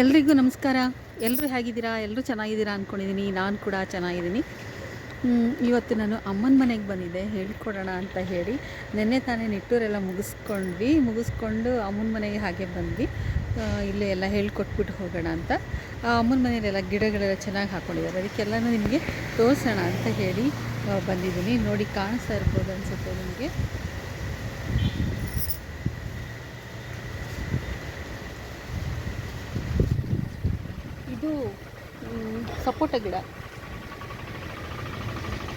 ಎಲ್ರಿಗೂ ನಮಸ್ಕಾರ. ಎಲ್ಲರೂ ಹೇಗಿದ್ದೀರಾ? ಎಲ್ಲರೂ ಚೆನ್ನಾಗಿದ್ದೀರಾ ಅಂದ್ಕೊಂಡಿದ್ದೀನಿ. ನಾನು ಕೂಡ ಚೆನ್ನಾಗಿದ್ದೀನಿ. ಇವತ್ತು ನಾನು ಅಮ್ಮನ ಮನೆಗೆ ಬಂದಿದ್ದೆ ಹೇಳ್ಕೊಡೋಣ ಅಂತ ಹೇಳಿ. ನಿನ್ನೆ ತಾನೇ ನಿಟ್ಟೂರೆಲ್ಲ ಮುಗಿಸ್ಕೊಂಡು ಅಮ್ಮನ ಮನೆಗೆ ಹಾಗೆ ಬಂದ್ವಿ. ಇಲ್ಲೇ ಎಲ್ಲ ಹೇಳ್ಕೊಟ್ಬಿಟ್ಟು ಹೋಗೋಣ ಅಂತ. ಅಮ್ಮನ ಮನೆಯಲ್ಲೆಲ್ಲ ಗಿಡಗಳೆಲ್ಲ ಚೆನ್ನಾಗಿ ಹಾಕ್ಕೊಂಡಿದ್ದಾರೆ. ಅದಕ್ಕೆಲ್ಲನೂ ನಿಮಗೆ ತೋರಿಸೋಣ ಅಂತ ಹೇಳಿ ಬಂದಿದ್ದೀನಿ. ನೋಡಿ, ಕಾಣಿಸ್ತಾ ಇರ್ಬೋದು ಅನಿಸುತ್ತೆ ನಿಮಗೆ. ಇದು ಸಪೋಟ ಗಿಡ.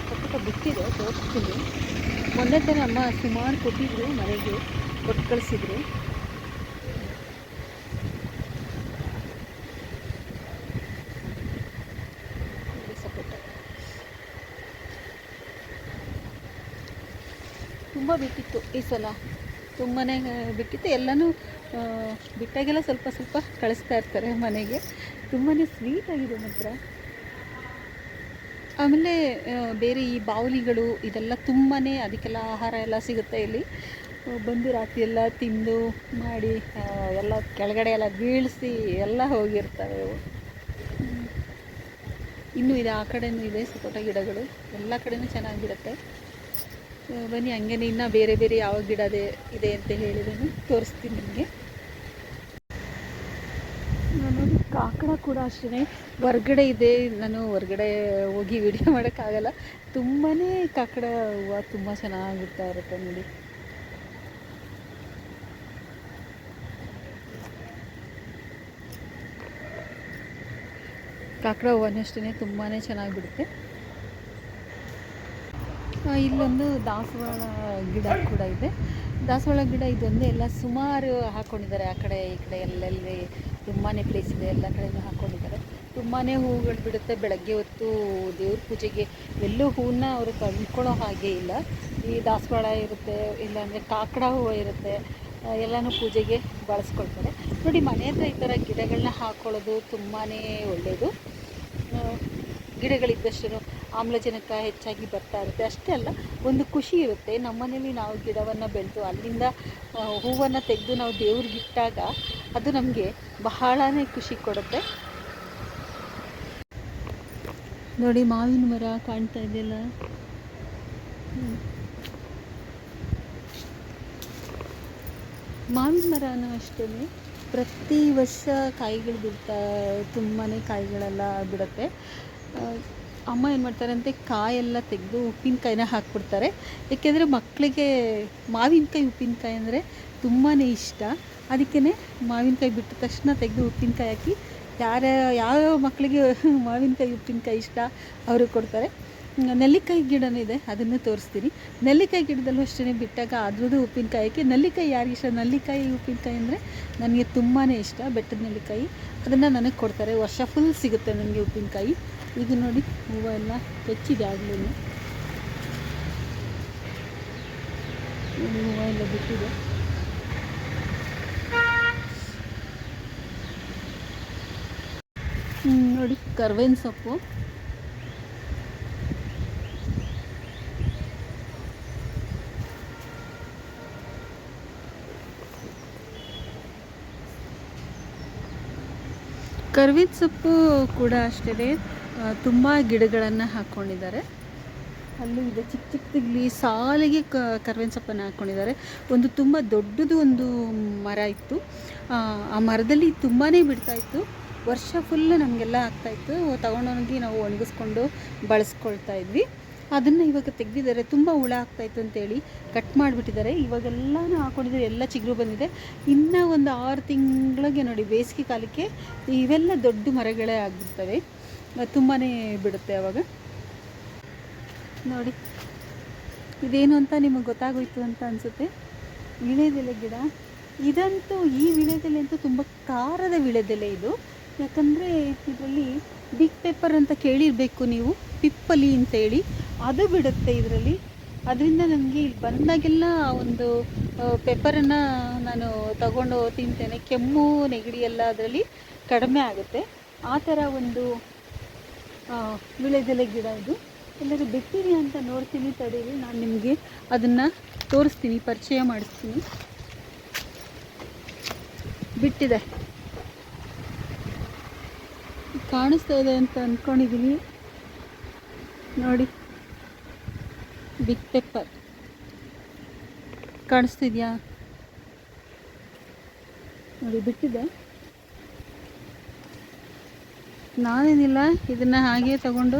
ಸಪೋಟ ಬಿಟ್ಟಿದೆ, ತೋರಿಸ್ತೀನಿ. ಮೊನ್ನೆ ತಾನೇ ಅಮ್ಮ ಸುಮಾರು ಕೊಟ್ಟಿದ್ರು, ಮನೆಗೆ ಕೊಟ್ಟು ಕಳಿಸಿದ್ರು. ಸಪೋಟ ತುಂಬ ಬಿಟ್ಟಿತ್ತು ಈ ಸಲ, ತುಂಬಾ ಬಿಟ್ಟಿತ್ತು. ಎಲ್ಲನೂ ಬಿಟ್ಟಾಗೆಲ್ಲ ಸ್ವಲ್ಪ ಸ್ವಲ್ಪ ಕಳಿಸ್ತಾ ಇರ್ತಾರೆ ಮನೆಗೆ. ತುಂಬಾ ಸ್ವೀಟ್ ಆಗಿದೆ ಮಾತ್ರ. ಆಮೇಲೆ ಬೇರೆ ಈ ಬಾವಲಿಗಳು ಇದೆಲ್ಲ ತುಂಬಾ, ಅದಕ್ಕೆಲ್ಲ ಆಹಾರ ಎಲ್ಲ ಸಿಗುತ್ತೆ ಇಲ್ಲಿ. ಬಂದು ರಾತ್ರಿ ಎಲ್ಲ ತಿಂದು ಮಾಡಿ ಎಲ್ಲ ಕೆಳಗಡೆ ಎಲ್ಲ ಬೀಳಿಸಿ ಎಲ್ಲ ಹೋಗಿರ್ತವೆ ಅವು. ಇನ್ನೂ ಇದೆ, ಆ ಕಡೆಯೂ ಇದೆ ಸಪೋಟ ಗಿಡಗಳು. ಎಲ್ಲ ಕಡೆಯೂ ಚೆನ್ನಾಗಿ ಬಿಡುತ್ತೆ. ಬನ್ನಿ, ಹಂಗೇ ಇನ್ನೂ ಬೇರೆ ಬೇರೆ ಯಾವ ಗಿಡ ಇದೆ ಅಂತ ಹೇಳಿದ್ರು ತೋರಿಸ್ತೀನಿ ನಿಮಗೆ. ನಾನು ಕಾಕಡ ಕೂಡ ಅಷ್ಟೇ ಹೊರ್ಗಡೆ ಇದೆ. ನಾನು ಹೊರ್ಗಡೆ ಹೋಗಿ ವಿಡಿಯೋ ಮಾಡೋಕ್ಕಾಗಲ್ಲ. ತುಂಬಾ ಕಾಕಡ ಹೂವು ತುಂಬ ಚೆನ್ನಾಗಿ ಬಿಡ್ತಾ ಇರುತ್ತೆ ನೋಡಿ. ಕಾಕಡ ಹೂವನ್ನಷ್ಟೇ ತುಂಬಾ ಚೆನ್ನಾಗಿ ಬಿಡುತ್ತೆ. ಇಲ್ಲೊಂದು ದಾಸವಾಳ ಗಿಡ ಕೂಡ ಇದೆ. ದಾಸವಾಳ ಗಿಡ ಇದೊಂದೇ ಎಲ್ಲ, ಸುಮಾರು ಹಾಕ್ಕೊಂಡಿದ್ದಾರೆ. ಆ ಕಡೆ ಈ ಕಡೆ ಎಲ್ಲೆಲ್ಲಿ ತುಂಬಾ ಪ್ಲೇಸ್ ಇದೆ, ಎಲ್ಲ ಕಡೆಯೂ ಹಾಕ್ಕೊಂಡಿದ್ದಾರೆ. ತುಂಬಾ ಹೂವುಗಳು ಬಿಡುತ್ತೆ. ಬೆಳಗ್ಗೆ ಹೊತ್ತು ದೇವ್ರ ಪೂಜೆಗೆ ಎಲ್ಲೂ ಹೂವನ್ನ ಅವರು ತಂದ್ಕೊಳ್ಳೋ ಹಾಗೆ ಇಲ್ಲ. ಈ ದಾಸವಾಳ ಇರುತ್ತೆ, ಇಲ್ಲಾಂದರೆ ಕಾಕಡ ಹೂವು ಇರುತ್ತೆ, ಎಲ್ಲನೂ ಪೂಜೆಗೆ ಬಳಸ್ಕೊಳ್ತಾರೆ. ನೋಡಿ, ಮನೆ ಹತ್ರ ಈ ಥರ ಗಿಡಗಳನ್ನ ಹಾಕ್ಕೊಳ್ಳೋದು ತುಂಬಾ ಒಳ್ಳೆಯದು. ಗಿಡಗಳಿದ್ದಷ್ಟು ಆಮ್ಲಜನಕ ಹೆಚ್ಚಾಗಿ ಬರ್ತಾ ಇರುತ್ತೆ. ಅಷ್ಟೇ ಅಲ್ಲ, ಒಂದು ಖುಷಿ ಇರುತ್ತೆ. ನಮ್ಮನೇಲಿ ನಾವು ಗಿಡವನ್ನು ಬೆಳೆದು ಅಲ್ಲಿಂದ ಹೂವನ್ನು ತೆಗೆದು ನಾವು ದೇವ್ರಿಗಿಟ್ಟಾಗ ಅದು ನಮಗೆ ಬಹಳನೇ ಖುಷಿ ಕೊಡುತ್ತೆ. ನೋಡಿ, ಮಾವಿನ ಮರ ಕಾಣ್ತಾ ಇದೆಯಲ್ಲ, ಮಾವಿನ ಮರನೂ ಅಷ್ಟೇ ಪ್ರತಿ ವರ್ಷ ಕಾಯಿಗಳು ಬಿಡ್ತಾ, ತುಂಬಾ ಕಾಯಿಗಳೆಲ್ಲ ಬಿಡುತ್ತೆ. ಅಮ್ಮ ಏನು ಮಾಡ್ತಾರಂತೆ, ಕಾಯೆಲ್ಲ ತೆಗೆದು ಉಪ್ಪಿನಕಾಯಿನ ಹಾಕ್ಬಿಡ್ತಾರೆ. ಏಕೆಂದರೆ ಮಕ್ಕಳಿಗೆ ಮಾವಿನಕಾಯಿ ಉಪ್ಪಿನಕಾಯಿ ಅಂದರೆ ತುಂಬಾ ಇಷ್ಟ. ಅದಕ್ಕೇ ಮಾವಿನಕಾಯಿ ಬಿಟ್ಟ ತಕ್ಷಣ ತೆಗೆದು ಉಪ್ಪಿನಕಾಯಿ ಹಾಕಿ ಯಾವ ಮಕ್ಕಳಿಗೆ ಮಾವಿನಕಾಯಿ ಉಪ್ಪಿನಕಾಯಿ ಇಷ್ಟ ಅವ್ರಿಗೆ ಕೊಡ್ತಾರೆ. ನೆಲ್ಲಿಕಾಯಿ ಗಿಡನೂ ಇದೆ, ಅದನ್ನು ತೋರಿಸ್ತೀನಿ. ನೆಲ್ಲಿಕಾಯಿ ಗಿಡದಲ್ಲೂ ಅಷ್ಟೇ ಬಿಟ್ಟಾಗ ಅದ್ರದ್ದು ಉಪ್ಪಿನಕಾಯಿ ಹಾಕಿ. ನೆಲ್ಲಿಕಾಯಿ ಯಾರಿಗೆ ಇಷ್ಟ? ನೆಲ್ಲಿಕಾಯಿ ಉಪ್ಪಿನಕಾಯಿ ಅಂದರೆ ನನಗೆ ತುಂಬಾ ಇಷ್ಟ. ಬೆಟ್ಟದ ನೆಲ್ಲಿಕಾಯಿ, ಅದನ್ನು ನನಗೆ ಕೊಡ್ತಾರೆ. ವರ್ಷ ಫುಲ್ ಸಿಗುತ್ತೆ ನನಗೆ ಉಪ್ಪಿನಕಾಯಿ. ಈಗ ನೋಡಿ, ಹೂವು ಎಲ್ಲ ಹೆಚ್ಚಿದೆ ಆಗಲೂ, ಹೂವು ಎಲ್ಲ ಬಿಟ್ಟಿದೆ. ನೋಡಿ, ಕರ್ಬೇವಿನ ಸೊಪ್ಪು, ಕರ್ಬೇವಿನ ಸೊಪ್ಪು ಕೂಡ ಅಷ್ಟೇ ತುಂಬ ಗಿಡಗಳನ್ನು ಹಾಕ್ಕೊಂಡಿದ್ದಾರೆ. ಅಲ್ಲೂ ಇದೆ, ಚಿಕ್ಕ ಚಿಕ್ಕದಾಗಲಿ ಸಾಲಿಗೆ ಕರ್ಬೇವಿನ ಸೊಪ್ಪನ್ನು ಹಾಕ್ಕೊಂಡಿದ್ದಾರೆ. ಒಂದು ತುಂಬ ದೊಡ್ಡದು ಒಂದು ಮರ ಇತ್ತು. ಆ ಮರದಲ್ಲಿ ತುಂಬಾ ಬಿಡ್ತಾಯಿತ್ತು. ವರ್ಷ ಫುಲ್ಲು ನಮಗೆಲ್ಲ ಆಗ್ತಾಯಿತ್ತು. ತೊಗೊಂಡೋಗಿ ನಾವು ಒಣಗಿಸ್ಕೊಂಡು ಬಳಸ್ಕೊಳ್ತಾ ಇದ್ವಿ. ಅದನ್ನು ಇವಾಗ ತೆಗೆದಿದ್ದಾರೆ. ತುಂಬ ಹುಳ ಆಗ್ತಾಯಿತ್ತು ಅಂತೇಳಿ ಕಟ್ ಮಾಡಿಬಿಟ್ಟಿದ್ದಾರೆ. ಇವಾಗೆಲ್ಲನೂ ಹಾಕ್ಕೊಂಡಿದ್ದಾರೆ, ಎಲ್ಲ ಚಿಗುರು ಬಂದಿದೆ. ಇನ್ನೂ ಒಂದು 6 ತಿಂಗಳಿಗೆ ನೋಡಿ, ಬೇಸಿಗೆ ಕಾಲಕ್ಕೆ ಇವೆಲ್ಲ ದೊಡ್ಡ ಮರಗಳೇ ಆಗಿಬಿಡ್ತವೆ. ತುಂಬಾ ಬಿಡುತ್ತೆ ಆವಾಗ. ನೋಡಿ, ಇದೇನು ಅಂತ ನಿಮಗೆ ಗೊತ್ತಾಗೋಯ್ತು ಅಂತ ಅನಿಸುತ್ತೆ. ವೀಳ್ಯದೆಲೆ ಗಿಡ ಇದಂತೂ, ಈ ವೀಳ್ಯದೆಲೆ ಅಂತೂ ತುಂಬ ಖಾರದ ವೀಳ್ಯದೆಲೆ ಇದು. ಯಾಕಂದರೆ ಇದರಲ್ಲಿ ಬಿಗ್ ಪೆಪ್ಪರ್ ಅಂತ ಕೇಳಿರಬೇಕು ನೀವು, ಪಿಪ್ಪಲಿ ಅಂತೇಳಿ, ಅದು ಬಿಡುತ್ತೆ ಇದರಲ್ಲಿ. ಅದರಿಂದ ನನಗೆ ಇಲ್ಲಿ ಬಂದಾಗೆಲ್ಲ ಒಂದು ಪೆಪ್ಪರನ್ನು ನಾನು ತಗೊಂಡು ತಿಂತೇನೆ. ಕೆಮ್ಮು ನೆಗಡಿ ಎಲ್ಲ ಅದರಲ್ಲಿ ಕಡಿಮೆ ಆಗುತ್ತೆ. ಆ ಥರ ಒಂದು ವೀಳ್ಯದೆಲೆ ಗಿಡ ಇದು. ಎಲ್ಲರೂ ಬಿಟ್ಟಿರಿ ಅಂತ ನೋಡ್ತೀನಿ, ತಡೀರಿ, ನಾನು ನಿಮಗೆ ಅದನ್ನು ತೋರಿಸ್ತೀನಿ, ಪರಿಚಯ ಮಾಡಿಸ್ತೀನಿ. ಬಿಟ್ಟಿದೆ. ಕಾಣಿಸ್ತಾ ಇದೆ ಅಂತ ಅಂದ್ಕೊಂಡಿದ್ದೀನಿ. ನೋಡಿ, ಬಿಗ್ ಪೆಪ್ಪರ್ ಕಾಣಿಸ್ತಿದ್ಯಾ? ನೋಡಿ ಬಿಟ್ಟಿದೆ. ನಾನೇನಿಲ್ಲ, ಇದನ್ನು ಹಾಗೆ ತಗೊಂಡು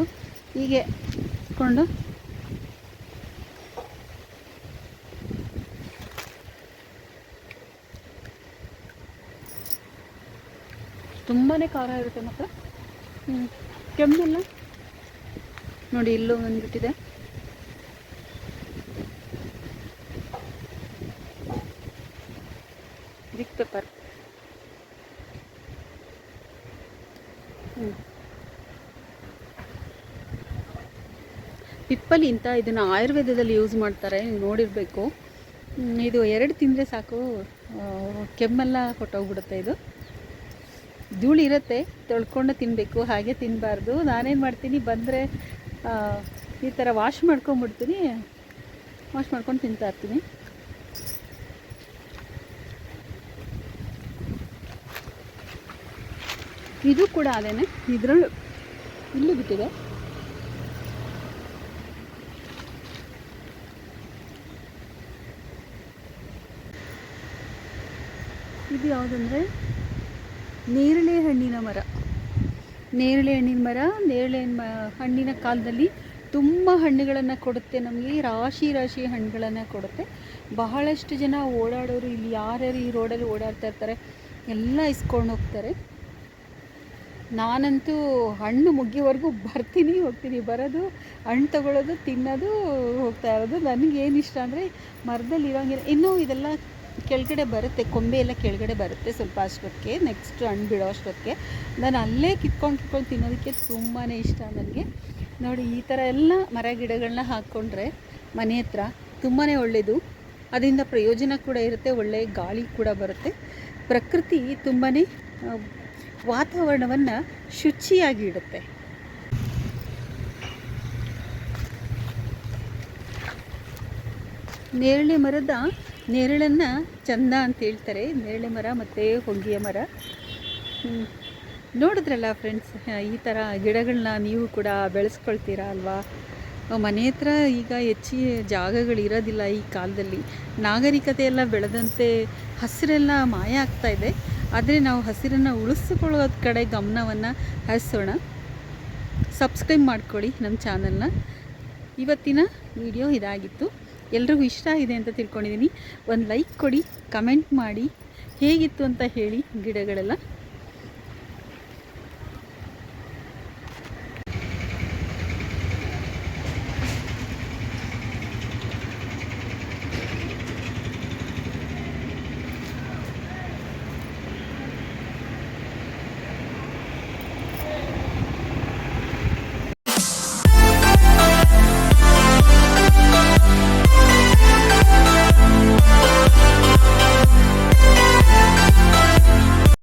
ಹೀಗೆ ಇಟ್ಕೊಂಡು ತುಂಬಾ ಖಾರ ಇರುತ್ತೆ ಮತ್ತು ಕೆಮ್ಮಿಲ್ಲ. ನೋಡಿ ಇಲ್ಲೂ ಬಂದ್ಬಿಟ್ಟಿದೆ. Big pepper. ಪಿಪ್ಪಲಿ ಅಂತ ಇದನ್ನು ಆಯುರ್ವೇದದಲ್ಲಿ ಯೂಸ್ ಮಾಡ್ತಾರೆ, ನೀವು ನೋಡಿರಬೇಕು. ಇದು 2 ತಿಂದರೆ ಸಾಕು, ಕೆಮ್ಮೆಲ್ಲ ಹೊಟ್ಟೋಗ್ಬಿಡುತ್ತೆ. ಇದು ಧೂಳು ಇರುತ್ತೆ, ತೊಳ್ಕೊಂಡು ತಿನ್ನಬೇಕು, ಹಾಗೆ ತಿನ್ನಬಾರ್ದು. ನಾನೇನು ಮಾಡ್ತೀನಿ, ಬಂದರೆ ಈ ಥರ ವಾಶ್ ಮಾಡ್ಕೊಂಡು ತಿಂತಾ ಇರ್ತೀನಿ. ಇದು ಕೂಡ ಅದೇನೆ, ಇದರಲ್ಲೂ ಇಲ್ಲೂ ಬಿಟ್ಟಿದೆ. ಇದು ಯಾವುದಂದರೆ ನೇರಳೆ ಹಣ್ಣಿನ ಮರ. ನೇರಳೆ ಹಣ್ಣಿನ ಕಾಲದಲ್ಲಿ ತುಂಬ ಹಣ್ಣುಗಳನ್ನು ಕೊಡುತ್ತೆ ನಮಗೆ, ರಾಶಿ ಹಣ್ಣುಗಳನ್ನು ಕೊಡುತ್ತೆ. ಬಹಳಷ್ಟು ಜನ ಓಡಾಡೋರು, ಇಲ್ಲಿ ಯಾರ್ಯಾರು ಈ ರೋಡಲ್ಲಿ ಓಡಾಡ್ತಾ ಇರ್ತಾರೆ ಎಲ್ಲ ಇಸ್ಕೊಂಡು ಹೋಗ್ತಾರೆ. ನಾನಂತೂ ಹಣ್ಣು ಮುಗಿಯೋವರೆಗೂ ಬರ್ತೀನಿ ಹೋಗ್ತೀನಿ, ಬರೋದು ಹಣ್ಣು ತಗೊಳ್ಳೋದು, ತಿನ್ನೋದು, ಹೋಗ್ತಾ ಇರೋದು. ನನಗೇನು ಇಷ್ಟ ಅಂದರೆ ಮರದಲ್ಲಿ ಇರೋಂಗಿಲ್ಲ. ಇನ್ನೂ ಇದೆಲ್ಲ ಕೆಳಗಡೆ ಬರುತ್ತೆ, ಕೊಂಬೆ ಎಲ್ಲ ಕೆಳಗಡೆ ಬರುತ್ತೆ ಸ್ವಲ್ಪ ಅಷ್ಟೊತ್ತಿಗೆ, ನೆಕ್ಸ್ಟ್ ಹಣ್ಣು ಬಿಡೋ ಅಷ್ಟೊತ್ತಿಗೆ. ನಾನು ಅಲ್ಲೇ ಕಿತ್ಕೊಂಡು ತಿನ್ನೋದಕ್ಕೆ ತುಂಬಾ ಇಷ್ಟ ನನಗೆ. ನೋಡಿ, ಈ ಥರ ಎಲ್ಲ ಮರ ಗಿಡಗಳನ್ನ ಹಾಕ್ಕೊಂಡ್ರೆ ಮನೆ ಹತ್ರ ತುಂಬಾ ಒಳ್ಳೆಯದು. ಅದರಿಂದ ಪ್ರಯೋಜನ ಕೂಡ ಇರುತ್ತೆ, ಒಳ್ಳೆಯ ಗಾಳಿ ಕೂಡ ಬರುತ್ತೆ. ಪ್ರಕೃತಿ ತುಂಬಾ ವಾತಾವರಣವನ್ನು ಶುಚಿಯಾಗಿ ಇಡುತ್ತೆ. ನೇರಳೆ ಮರದ ನೇರಳನ್ನು ಚಂದ ಅಂತ ಹೇಳ್ತಾರೆ, ನೇರಳೆ ಮರ ಮತ್ತು ಹೊಂಗೆಯ ಮರ. ನೋಡಿದ್ರಲ್ಲ ಫ್ರೆಂಡ್ಸ್, ಈ ಥರ ಗಿಡಗಳನ್ನ ನೀವು ಕೂಡ ಬೆಳೆಸ್ಕೊಳ್ತೀರಾ ಅಲ್ವಾ? ಮನೆ ಹತ್ರ ಈಗ ಹೆಚ್ಚಿಗೆ ಜಾಗಗಳಿರೋದಿಲ್ಲ ಈ ಕಾಲದಲ್ಲಿ. ನಾಗರಿಕತೆ ಎಲ್ಲ ಬೆಳೆದಂತೆ ಹಸಿರೆಲ್ಲ ಮಾಯ ಆಗ್ತಾಯಿದೆ. ಆದರೆ ನಾವು ಹಸಿರನ್ನು ಉಳಿಸ್ಕೊಳ್ಳೋದ ಕಡೆ ಗಮನವನ್ನು ಹರಿಸೋಣ. ಸಬ್ಸ್ಕ್ರೈಬ್ ಮಾಡ್ಕೊಳ್ಳಿ ನಮ್ಮ ಚಾನಲ್ನ. ಇವತ್ತಿನ ವಿಡಿಯೋ ಇದಾಗಿತ್ತು. ಎಲ್ರಿಗೂ ಇಷ್ಟ ಆಗಿದೆ ಅಂತ ತಿಳ್ಕೊಂಡಿದ್ದೀನಿ. ಒಂದು ಲೈಕ್ ಕೊಡಿ, ಕಮೆಂಟ್ ಮಾಡಿ, ಹೇಗಿತ್ತು ಅಂತ ಹೇಳಿ ಗಿಡಗಳೆಲ್ಲ.